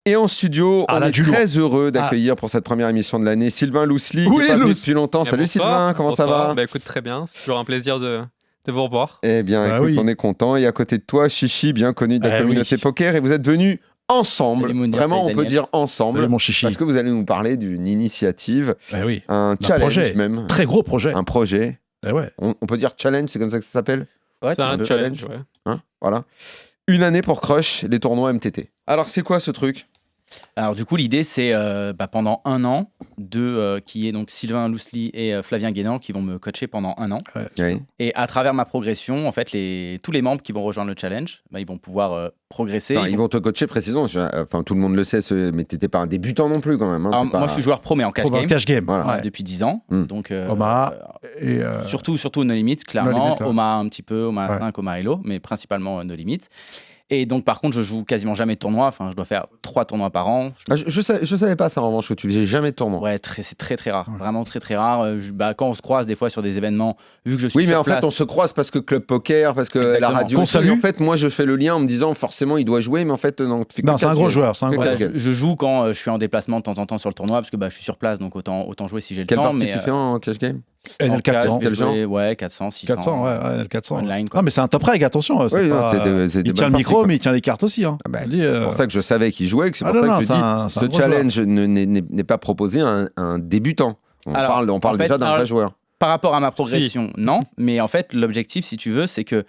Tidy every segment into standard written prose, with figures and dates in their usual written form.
Et en studio, on est très heureux d'accueillir pour cette première émission de l'année Sylvain Lousli, qui n'est pas venu depuis longtemps. Salut Sylvain, comment ça va ? Écoute, très bien, c'est toujours un plaisir de vous revoir. Eh bien, écoute, on est content. Et à côté de toi, Chichi, bien connu de la communauté poker, et vous êtes venus ensemble, vraiment on peut dire ensemble, mon chichi. Parce que vous allez nous parler d'une initiative, un challenge projet. même. Très gros projet. Un projet. Ouais. On peut dire challenge, c'est comme ça que ça s'appelle ? Ouais, c'est un challenge. Ouais. Hein, voilà. Une année pour Crush, les tournois MTT. Alors c'est quoi ce truc ? Alors du coup l'idée c'est pendant un an qui est donc Sylvain Lousli et Flavien Guénan qui vont me coacher pendant un an. Oui. Et à travers ma progression, en fait tous les membres qui vont rejoindre le challenge, ils vont pouvoir progresser. Ils vont te coacher précisément. Enfin tout le monde le sait, mais t'étais pas un débutant non plus quand même. Hein, moi je suis joueur pro mais en cash game. Voilà. Depuis 10 ans. Donc Omaha et surtout No Limit clairement. Omaha un petit peu, Omaha 5, Omaha Hello, mais principalement No Limit. Et donc, par contre, je joue quasiment jamais de tournoi. Enfin, je dois faire 3 tournois par an. Je savais pas ça en revanche, que tu faisais jamais de tournoi. Ouais, c'est très très rare. Vraiment très très rare. Quand on se croise des fois sur des événements, vu que je suis mais en fait, on se croise parce que Club Poker, parce que la radio. En fait, moi, je fais le lien en me disant forcément, il doit jouer, mais en fait, non. C'est un gros joueur. Je joue quand je suis en déplacement de temps en temps sur le tournoi, parce que je suis sur place, donc autant jouer si j'ai le temps. Quelle partie tu fais en cash game ? NL 400, quel genre ? Ouais, 400, 600. 400, ouais, NL 400. Online, non, mais c'est un top reg, attention. Il tient le micro, mais il tient les cartes aussi. Hein. C'est pour ça que je savais qu'il jouait, c'est pour ça que je dis ce challenge n'est pas proposé à un débutant. On parle déjà d'un vrai joueur. Par rapport à ma progression, non. Mais en fait, l'objectif, si tu veux, c'est que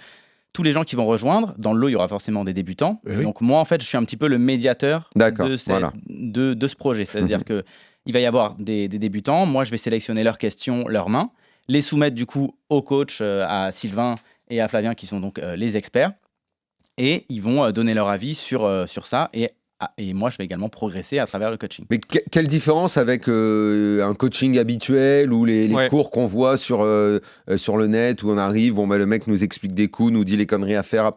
tous les gens qui vont rejoindre, dans le lot, il y aura forcément des débutants. Oui. Donc moi, en fait, je suis un petit peu le médiateur de ce projet. C'est-à-dire que il va y avoir des débutants. Moi, je vais sélectionner leurs questions, leurs mains, les soumettre du coup au coach, à Sylvain et à Flavien, qui sont donc les experts. Et ils vont donner leur avis sur ça. Et moi, je vais également progresser à travers le coaching. Mais quelle différence avec un coaching habituel ou les cours qu'on voit sur le net où on arrive, le mec nous explique des coups, nous dit les conneries à faire,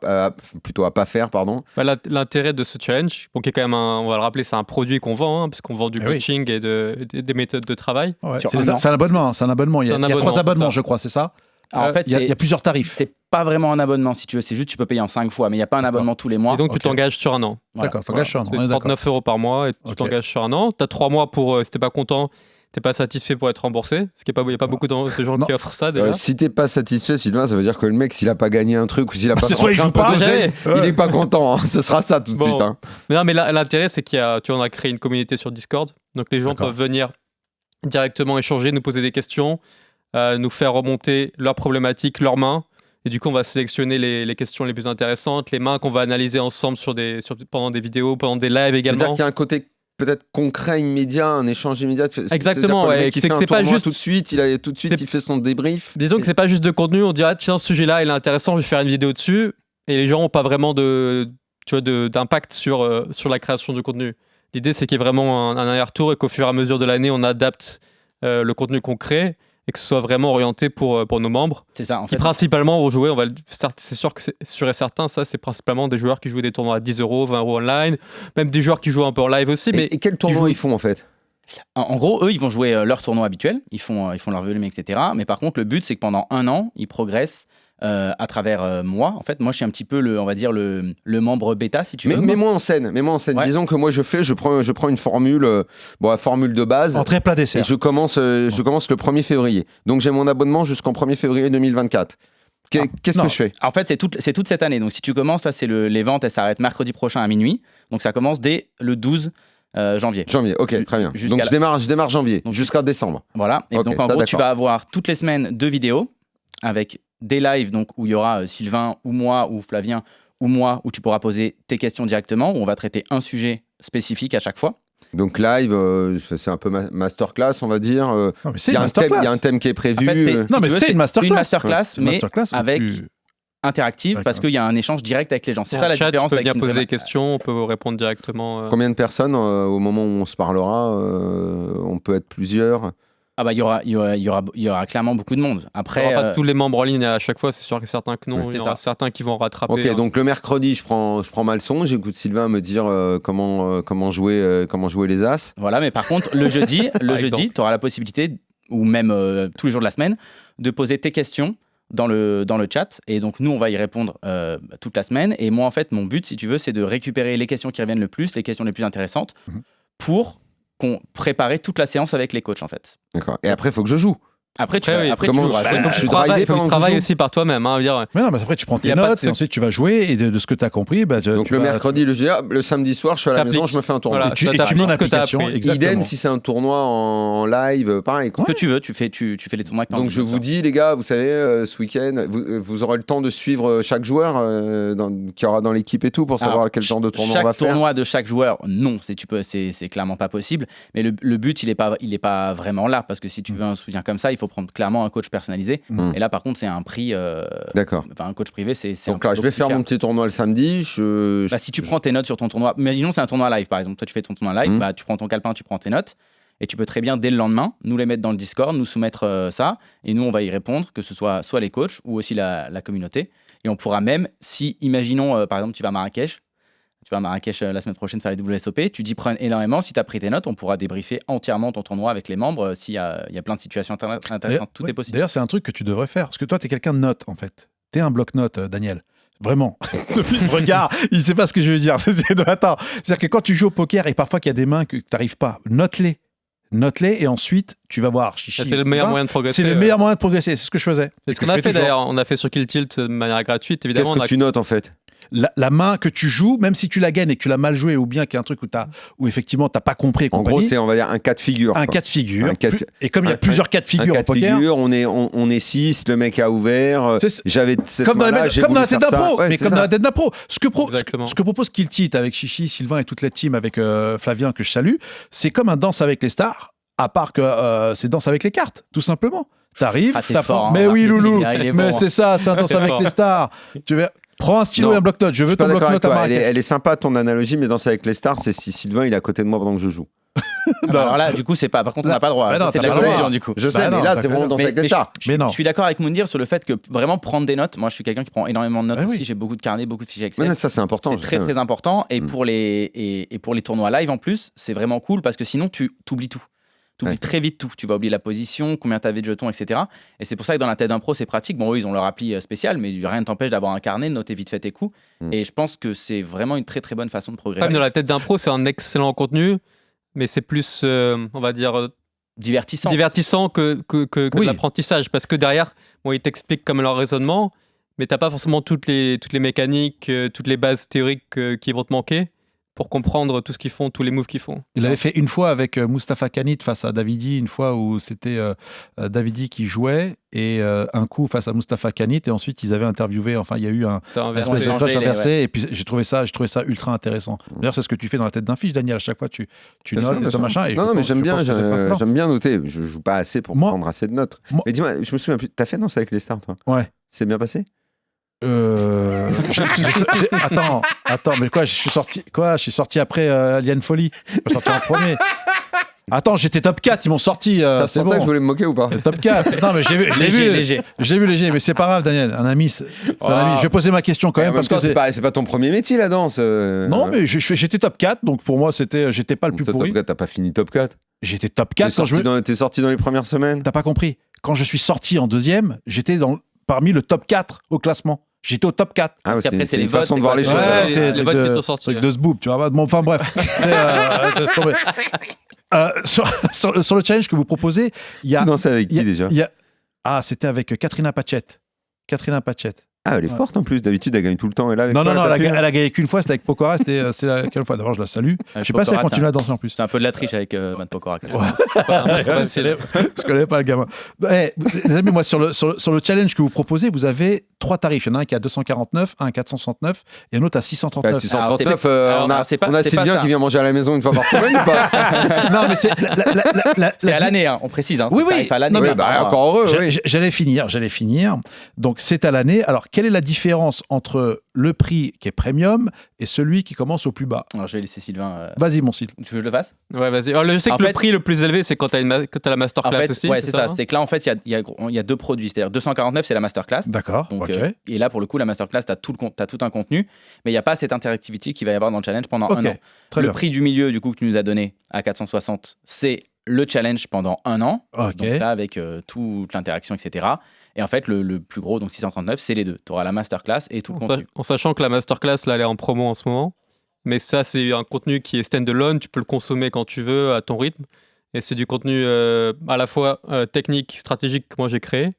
plutôt à pas faire, pardon. L'intérêt de ce challenge, qui est quand même on va le rappeler, c'est un produit qu'on vend, puisqu'on vend du coaching et des méthodes de travail. Ouais. C'est un abonnement. Il y a 3 abonnements, je crois, c'est ça ? En fait, il y a plusieurs tarifs. C'est pas vraiment un abonnement, si tu veux. C'est juste tu peux payer en 5 fois, mais il n'y a pas un abonnement tous les mois. Et donc, tu t'engages sur un an. D'accord, t'engages sur un an. C'est 39 € par mois et tu t'engages sur un an. Tu as 3 mois pour, si t'es pas content, t'es pas satisfait pour être remboursé. Il n'y a pas beaucoup de gens qui offrent ça déjà. Si t'es pas satisfait, Sylvain, ça veut dire que le mec, s'il a pas gagné un truc ou s'il a pas soit il joue pas, il est pas content. Ce sera ça tout de suite. Hein. Mais l'intérêt, c'est tu en as créé une communauté sur Discord. Donc, les gens peuvent venir directement échanger, nous poser des questions. Nous faire remonter leurs problématiques, leurs mains. Et du coup, on va sélectionner les questions les plus intéressantes, les mains qu'on va analyser ensemble pendant des vidéos, pendant des lives également. C'est-à-dire qu'il y a un côté peut-être concret, immédiat, un échange immédiat. Exactement, ouais. C'est que c'est pas juste tout de suite, il fait son débrief. Disons que c'est pas juste de contenu, on dirait tiens, ce sujet-là, il est intéressant, je vais faire une vidéo dessus. Et les gens n'ont pas vraiment d'impact sur la création du contenu. L'idée, c'est qu'il y ait vraiment un aller-retour et qu'au fur et à mesure de l'année, on adapte le contenu qu'on crée. Et que ce soit vraiment orienté pour nos membres. C'est ça, en fait. Qui principalement vont jouer, c'est sûr que c'est sûr et certain, ça c'est principalement des joueurs qui jouent des tournois à 10 €, 20 € online, même des joueurs qui jouent un peu en live aussi. Et quels tournois ils font en fait ? En gros, eux, ils vont jouer leur tournoi habituel, ils font leur volume, etc. Mais par contre, le but, c'est que pendant un an, ils progressent à travers moi. En fait, moi, je suis un petit peu le membre bêta, si tu veux. Mets-moi en scène. Ouais. Disons que moi, je prends une formule, formule de base. Entrée, plat, dessert. Et je commence le 1er février. Donc, j'ai mon abonnement jusqu'en 1er février 2024. Qu'est-ce que je fais ? En fait, c'est toute cette année. Donc, si tu commences, là, les ventes, elles s'arrêtent mercredi prochain à minuit. Donc, ça commence dès le 12 janvier. Janvier, ok, très bien. Donc, je démarre janvier jusqu'à décembre. Voilà. Et donc, en gros, tu vas avoir toutes les semaines 2 vidéos avec des lives où il y aura Sylvain ou moi ou Flavien ou moi où tu pourras poser tes questions directement, où on va traiter un sujet spécifique à chaque fois. Donc live, c'est un peu masterclass, on va dire. Il y a un thème qui est prévu. En fait, c'est une masterclass. Une masterclass, mais avec interactive, parce qu'il y a un échange direct avec les gens. C'est ça la différence. On peut venir poser des questions, on peut vous répondre directement. Combien de personnes au moment où on se parlera on peut être plusieurs. Il y aura clairement beaucoup de monde. Après, il n'y aura pas tous les membres en ligne à chaque fois, c'est sûr que certains que non, il y aura certains qui vont rattraper. Ok, donc le mercredi, je prends ma leçon, j'écoute Sylvain me dire comment jouer les As. Voilà, mais par contre, le jeudi, tu auras la possibilité, ou même tous les jours de la semaine, de poser tes questions dans le chat. Et donc, nous, on va y répondre toute la semaine. Et moi, en fait, mon but, si tu veux, c'est de récupérer les questions qui reviennent le plus, les questions les plus intéressantes, pour préparer toute la séance avec les coachs, en fait. D'accord. Et après, il faut que je joue. Après, tu joueras. Tu travailles aussi par toi-même. Hein, mais non, mais après, tu prends tes notes et ensuite tu vas jouer. Et de ce que tu as compris, donc le mercredi, le samedi soir, je suis à la maison, je me fais un tournoi. Voilà, et tu mets en application. Idem si c'est un tournoi en live, pareil. Ce que tu veux, tu fais les tournois. Donc je vous dis, les gars, vous savez, ce week-end, vous aurez le temps de suivre chaque joueur qui aura dans l'équipe et tout pour savoir quel genre de tournoi on va faire. Chaque tournoi de chaque joueur, non, c'est clairement pas possible. Mais le but, il est pas vraiment là, parce que si tu veux un soutien comme ça, il faut prendre clairement un coach personnalisé. Et là, par contre, c'est un prix. D'accord. Enfin, un coach privé, c'est. Donc là, je vais faire mon petit tournoi le samedi. Si tu prends tes notes sur ton tournoi, imaginons c'est un tournoi live, par exemple. Toi, tu fais ton tournoi live, tu prends ton calepin, tu prends tes notes, et tu peux très bien dès le lendemain nous les mettre dans le Discord, nous soumettre ça, et nous on va y répondre, que ce soit les coachs ou aussi la communauté. Et on pourra même, si imaginons par exemple tu vas à Marrakech la semaine prochaine faire les WSOP, tu dis prends énormément, si tu as pris tes notes, on pourra débriefer entièrement ton tournoi avec les membres, s'il y a plein de situations intéressantes, tout est possible. D'ailleurs, c'est un truc que tu devrais faire, parce que toi, tu es quelqu'un de notes, en fait. Tu es un bloc-notes, Daniel. Vraiment. Regarde, il ne sait pas ce que je veux dire. Attends, c'est-à-dire que quand tu joues au poker et parfois qu'il y a des mains que tu n'arrives pas, note-les et ensuite tu vas voir. C'est le meilleur moyen de progresser. C'est le meilleur moyen de progresser, c'est ce que je faisais. C'est ce qu'on a fait d'ailleurs, on a fait sur Kill Tilt de manière gratuite, évidemment. Qu'est-ce que tu notes en fait ? La main que tu joues, même si tu la gagnes et que tu l'as mal jouée, ou bien qu'il y a un truc où effectivement tu n'as pas compris. En gros, c'est on va dire un cas de figure. Un cas de figure. Et comme il y a plusieurs cas de figure au poker. On est 6, le mec a ouvert. J'avais cette comme dans la tête d'un pro. Ouais, mais comme dans la tête d'un pro. Ce que propose Kill Tilt avec Chichi, Sylvain et toute la team, avec Flavien que je salue, c'est comme un Danse avec les stars, à part que c'est Danse avec les cartes, tout simplement. T'arrives, t'apprends. Mais oui, loulou. Mais c'est ça, c'est un Danse avec les stars. Tu veux. Prends un stylo et un bloc-notes. Je veux ton bloc-notes à Marrakech. Elle est sympa ton analogie, mais Danser avec les stars, c'est si Sylvain il est à côté de moi pendant que je joue. Alors là, du coup, c'est pas. Par contre, on n'a pas le droit. Non, c'est de la religion, du coup. Je sais, mais là, c'est vraiment Danser avec les stars. Mais non. Je suis d'accord avec Moundir sur le fait que vraiment prendre des notes. Moi, je suis quelqu'un qui prend énormément de notes aussi. J'ai beaucoup de carnets, beaucoup de fichiers Excel. Mais ça, c'est important. C'est très, très important. Et pour les tournois live, en plus, c'est vraiment cool parce que sinon, tu oublies tout. Tu oublies très vite tout. Tu vas oublier la position, combien tu avais de jetons, etc. Et c'est pour ça que dans la tête d'un pro, c'est pratique. Bon, eux, ils ont leur appli spéciale, mais rien ne t'empêche d'avoir un carnet, de noter vite fait tes coups. Et je pense que c'est vraiment une très très bonne façon de progresser. Dans la tête d'un pro, c'est un excellent contenu, mais c'est plus, on va dire, divertissant que de l'apprentissage. Parce que derrière, ils t'expliquent comme leur raisonnement, mais tu n'as pas forcément toutes les mécaniques, toutes les bases théoriques qui vont te manquer pour comprendre tout ce qu'ils font, tous les moves qu'ils font. Il avait fait une fois avec Mustapha Kanit face à Davidi, une fois où c'était Davidi qui jouait, et un coup face à Mustapha Kanit, et ensuite ils avaient interviewé, enfin il y a eu un espèce de coach inversé, et puis j'ai trouvé ça ultra intéressant. D'ailleurs, c'est ce que tu fais dans la tête d'un fiche, Daniel, à chaque fois tu notes et tout machin. Et non, mais j'aime bien noter, je joue pas assez pour prendre assez de notes. Mais dis-moi, je me souviens plus, t'as fait Danse avec les stars, toi ? Ouais. C'est bien passé ? Attends, mais quoi, je suis sorti après Alien Folly. Je suis sorti en premier. Attends, j'étais top 4, ils m'ont sorti. C'est bon. Que je voulais me moquer ou pas? Top 4. Non, mais j'ai vu léger, mais c'est pas grave, Daniel. Un ami, c'est un ami. Je vais poser ma question quand même parce que c'est pas ton premier métier la danse. Non, mais j'étais top 4, donc pour moi j'étais pas le plus pourri. Top 4, t'as pas fini top 4? J'étais top 4 T'es sorti dans les premières semaines? T'as pas compris. Quand je suis sorti en deuxième, j'étais parmi le top 4 au classement. J'étais au top 4. Ah, après, c'est les façons de voir les choses. C'est les votes qui sont sortis. Truc de ce boob, tu vois. Bon, enfin bref. Sur le challenge que vous proposez, il y a. Tu dansais avec qui déjà? C'était avec Katrina Patchett. Ah, elle est forte en plus. D'habitude, elle gagne tout le temps. Non, elle a gagné qu'une fois. C'était avec Pokora. C'est la quelle fois? D'abord, je la salue. Je sais pas si elle continue à danser en plus. C'est un peu de la triche avec Matt Pokora. Je connais pas le gamin. Les amis, moi, sur le challenge que vous proposez, vous avez 3 tarifs. Il y en a un qui est à 249, un à 469 et un autre à 639. 639, on a Sylvain qui vient manger à la maison une fois par semaine ou pas? Non, mais c'est à l'année, on précise. Oui. Encore heureux. J'allais finir. Donc, c'est à l'année. Alors, quelle est la différence entre le prix qui est premium et celui qui commence au plus bas? Alors, je vais laisser Sylvain. Vas-y, mon Sylvain. Tu veux que je le fasse? Ouais, vas-y. Alors, je sais que le prix le plus élevé, c'est quand tu as la masterclass aussi. Ouais, c'est ça. C'est que là, en fait, il y a 2 produits. C'est-à-dire 249, c'est la masterclass. D'accord. Et là, pour le coup, la masterclass, tu as tout un contenu, mais il n'y a pas cette interactivity qu'il va y avoir dans le challenge pendant un an. Le prix du milieu, du coup, que tu nous as donné à 460, c'est le challenge pendant un an. Donc là, avec toute l'interaction, etc. Et en fait, le plus gros, donc 639, c'est les deux. Tu auras la masterclass et tout le contenu. En sachant que la masterclass, là, elle est en promo en ce moment. Mais ça, c'est un contenu qui est stand-alone. Tu peux le consommer quand tu veux, à ton rythme. Et c'est du contenu à la fois technique, stratégique que moi j'ai créé.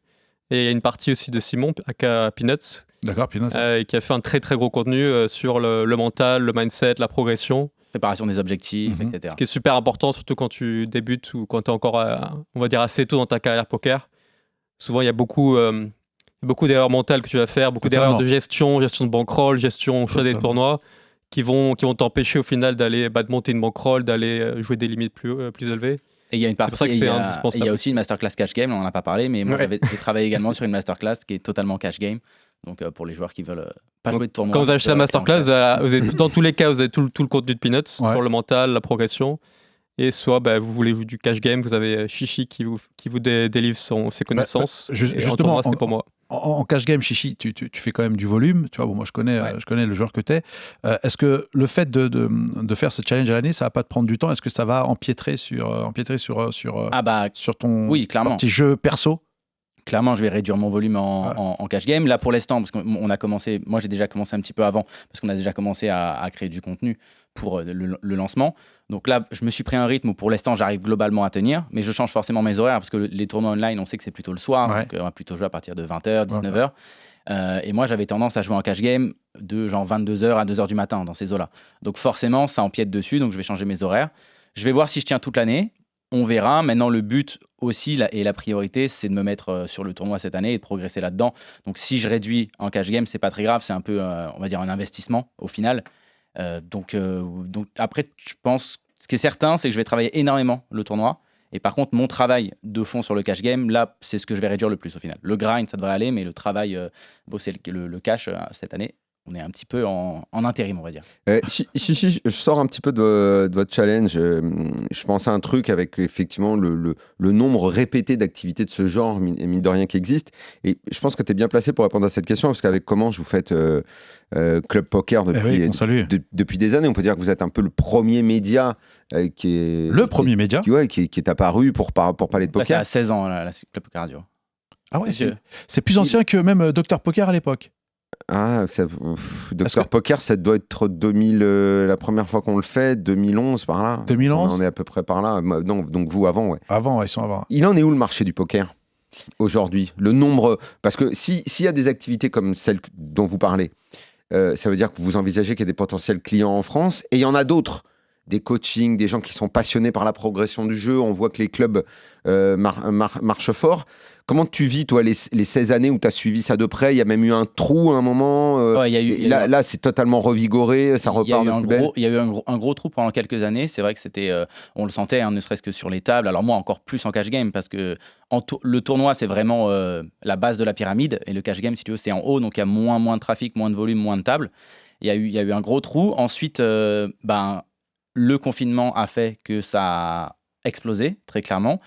Et il y a une partie aussi de Simon, aka Peanuts. D'accord, Peanuts. Qui a fait un très très gros contenu sur le mental, le mindset, la progression. Préparation des objectifs, etc. Ce qui est super important, surtout quand tu débutes ou quand tu es encore, on va dire, assez tôt dans ta carrière poker. Souvent, il y a beaucoup d'erreurs mentales que tu vas faire, beaucoup d'erreurs de gestion de bankroll, choix des tournois, qui vont t'empêcher au final d'aller de monter une bankroll, d'aller jouer des limites plus élevées. Et il y a une partie, c'est indispensable. Il y a aussi une masterclass cash game, on n'en a pas parlé, mais moi j'ai travaillé également sur une masterclass qui est totalement cash game. Donc pour les joueurs qui veulent pas jouer de tournoi. Quand vous achetez la masterclass, dans tous les cas, vous avez tout le contenu de Peanuts sur le mental, la progression. Et soit vous voulez jouer du cash game, vous avez Chichi qui vous délivre ses connaissances. Justement, c'est pour moi. En cash game, Chichi, tu fais quand même du volume. Tu vois, moi je connais le joueur que tu es. Est-ce que le fait de faire ce challenge à l'année, ça va pas te prendre du temps? Est-ce que ça va empiétrer sur ton petit jeu perso? Clairement, je vais réduire mon volume en cash game. Là, pour l'instant, parce qu'on a commencé, moi j'ai déjà commencé un petit peu avant, parce qu'on a déjà commencé à créer du contenu pour le lancement. Donc là, je me suis pris un rythme où pour l'instant, j'arrive globalement à tenir, mais je change forcément mes horaires, parce que les tournois online, on sait que c'est plutôt le soir, donc on va plutôt jouer à partir de 20h, 19h. Et moi, j'avais tendance à jouer en cash game de genre 22h à 2h du matin, dans ces eaux-là. Donc forcément, ça empiète dessus, donc je vais changer mes horaires. Je vais voir si je tiens toute l'année. On verra. Maintenant, le but aussi et la priorité, c'est de me mettre sur le tournoi cette année et de progresser là-dedans. Donc, si je réduis en cash game, c'est pas très grave. C'est un peu, on va dire, un investissement au final. Donc après, je pense, ce qui est certain, c'est que je vais travailler énormément le tournoi. Et par contre, mon travail de fond sur le cash game, là, c'est ce que je vais réduire le plus au final. Le grind, ça devrait aller, mais le travail, bosser le cash cette année, on est un petit peu en intérim, on va dire. Chichi, je sors un petit peu de votre challenge. Je pense à un truc avec effectivement le nombre répété d'activités de ce genre, mine de rien, qui existe. Et je pense que tu es bien placé pour répondre à cette question, parce qu'avec Comment vous faites Club Poker depuis des années, on peut dire que vous êtes un peu le premier média qui est apparu pour parler de poker. C'est à 16 ans, la Club Poker Radio. Ah ouais, c'est plus ancien que même Dr Poker à l'époque. Ah, Dr Poker, ça doit être 2000, la première fois qu'on le fait, 2011 par là. 2011 on est à peu près par là. Non, donc vous avant, ouais. Avant, ils sont avant. Il en est où le marché du poker aujourd'hui? Le nombre, parce que s'il y a des activités comme celle dont vous parlez, ça veut dire que vous envisagez qu'il y a des potentiels clients en France, et il y en a d'autres. Des coachings, des gens qui sont passionnés par la progression du jeu. On voit que les clubs marchent fort. Comment tu vis, toi, les 16 années où tu as suivi ça de près? Il y a même eu un trou à un moment. Là, c'est totalement revigoré, ça repart de plus belle. Il y a eu un gros trou pendant quelques années. C'est vrai que c'était, on le sentait, ne serait-ce que sur les tables. Alors moi, encore plus en cash game, parce que le tournoi, c'est vraiment la base de la pyramide. Et le cash game, si tu veux, c'est en haut. Donc il y a moins de trafic, moins de volume, moins de tables. Il y a eu un gros trou. Ensuite, le confinement a fait que ça a explosé, très clairement.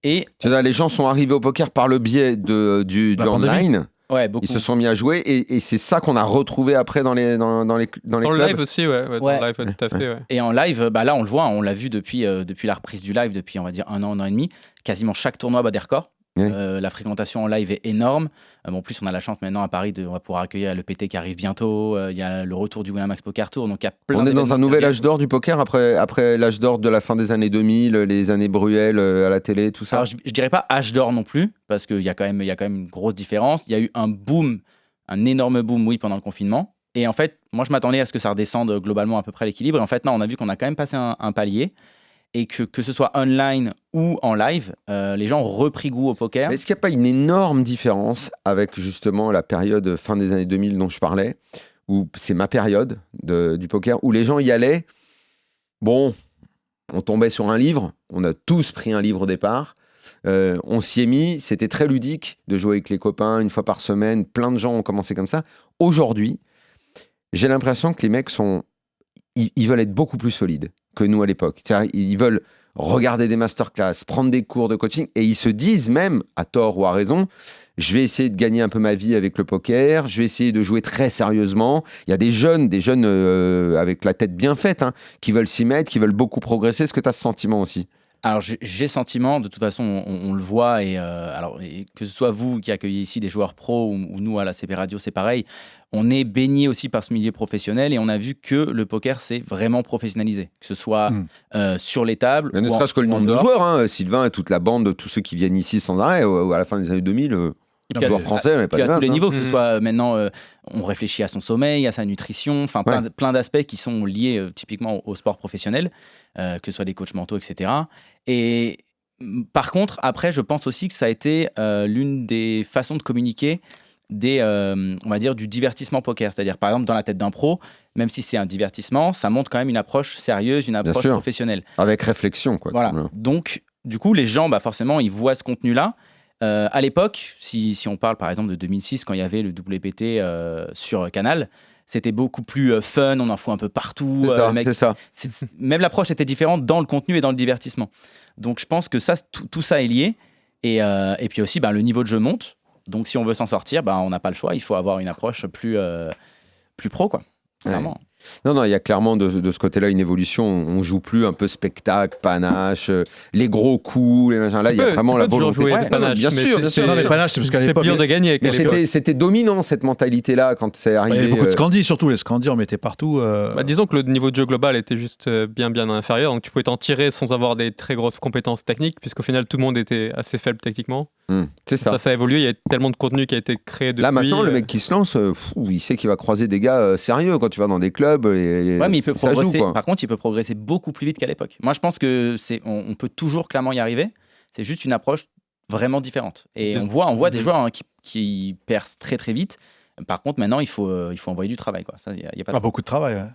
Et les gens sont arrivés au poker par le biais du online. Ouais, beaucoup. Ils se sont mis à jouer et c'est ça qu'on a retrouvé après dans les clubs. Dans le live aussi, ouais. Dans le live, tout à fait. Ouais. Et en live, là, on le voit, on l'a vu depuis la reprise du live, depuis, on va dire, un an et demi. Quasiment chaque tournoi bat des records. Oui. La fréquentation en live est énorme. En plus, on a la chance maintenant à Paris on va pouvoir accueillir le PT qui arrive bientôt. Il y a le retour du Winamax Poker Tour. Donc il y a plein. On est dans un nouvel âge d'or du poker après l'âge d'or de la fin des années 2000, les années Bruel à la télé, tout ça. Alors, je dirais pas âge d'or non plus, parce qu'il y a quand même une grosse différence. Il y a eu un énorme boom, oui, pendant le confinement. Et en fait, moi, je m'attendais à ce que ça redescende globalement à peu près à l'équilibre. Et en fait, non, on a vu qu'on a quand même passé un palier. Et que ce soit online ou en live, les gens ont repris goût au poker. Est-ce qu'il n'y a pas une énorme différence avec justement la période fin des années 2000 dont je parlais, où c'est ma période du poker, où les gens y allaient, bon, on tombait sur un livre, on a tous pris un livre au départ, on s'y est mis, c'était très ludique de jouer avec les copains une fois par semaine, plein de gens ont commencé comme ça. Aujourd'hui, j'ai l'impression que les mecs ils veulent être beaucoup plus solides que nous à l'époque. Ils veulent regarder des masterclass, prendre des cours de coaching, et ils se disent même, à tort ou à raison, je vais essayer de gagner un peu ma vie avec le poker, je vais essayer de jouer très sérieusement. Il y a des jeunes avec la tête bien faite, qui veulent s'y mettre, qui veulent beaucoup progresser. Est-ce que tu as ce sentiment aussi ? Alors, j'ai sentiment, de toute façon, on le voit, et que ce soit vous qui accueillez ici des joueurs pros ou nous à la CP Radio, c'est pareil. On est baigné aussi par ce milieu professionnel et on a vu que le poker s'est vraiment professionnalisé, que ce soit sur les tables. Mais ne serait-ce que le nombre de joueurs, hein, Sylvain et toute la bande, tous ceux qui viennent ici sans arrêt, à la fin des années 2000, les joueurs français, on n'est pas à des tous les masses, niveaux, que ce soit maintenant, on réfléchit à son sommeil, à sa nutrition, enfin plein d'aspects qui sont liés typiquement au sport professionnel, que ce soit des coachs mentaux, etc. Et par contre, après, je pense aussi que ça a été l'une des façons de communiquer on va dire, du divertissement poker. C'est-à-dire, par exemple, dans la tête d'un pro, même si c'est un divertissement, ça montre quand même une approche sérieuse, une approche professionnelle. Avec réflexion, quoi. Voilà. Donc, du coup, les gens, forcément, ils voient ce contenu-là. À l'époque, si on parle par exemple de 2006, quand il y avait le WPT sur Canal, c'était beaucoup plus fun, on en fout un peu partout. C'est ça. Même l'approche était différente dans le contenu et dans le divertissement. Donc je pense que ça, tout ça est lié. Et puis aussi, le niveau de jeu monte. Donc si on veut s'en sortir, on n'a pas le choix. Il faut avoir une approche plus pro, quoi. Clairement. Non, il y a clairement de ce côté-là une évolution. On joue plus un peu spectacle, panache, les gros coups, les machins. Là, il y a vraiment la volonté. Bien sûr. Non, mais panache, c'est parce qu'à l'époque, c'est dur de gagner. C'était dominant cette mentalité-là quand c'est arrivé. Il y avait beaucoup de scandis, surtout les scandis, on mettait partout. Disons que le niveau de jeu global était juste bien inférieur, donc tu pouvais t'en tirer sans avoir des très grosses compétences techniques, puisqu'au final tout le monde était assez faible techniquement. C'est ça. Ça a évolué, il y a tellement de contenu qui a été créé depuis. Là maintenant, le mec qui se lance, il sait qu'il va croiser des gars sérieux quand tu vas dans des clubs. Mais il peut progresser. Par contre, il peut progresser beaucoup plus vite qu'à l'époque. Moi, je pense que on peut toujours clairement y arriver. C'est juste une approche vraiment différente. Et on voit des joueurs qui percent très très vite. Par contre, maintenant, il faut envoyer du travail, quoi. Ça, y a pas beaucoup de travail.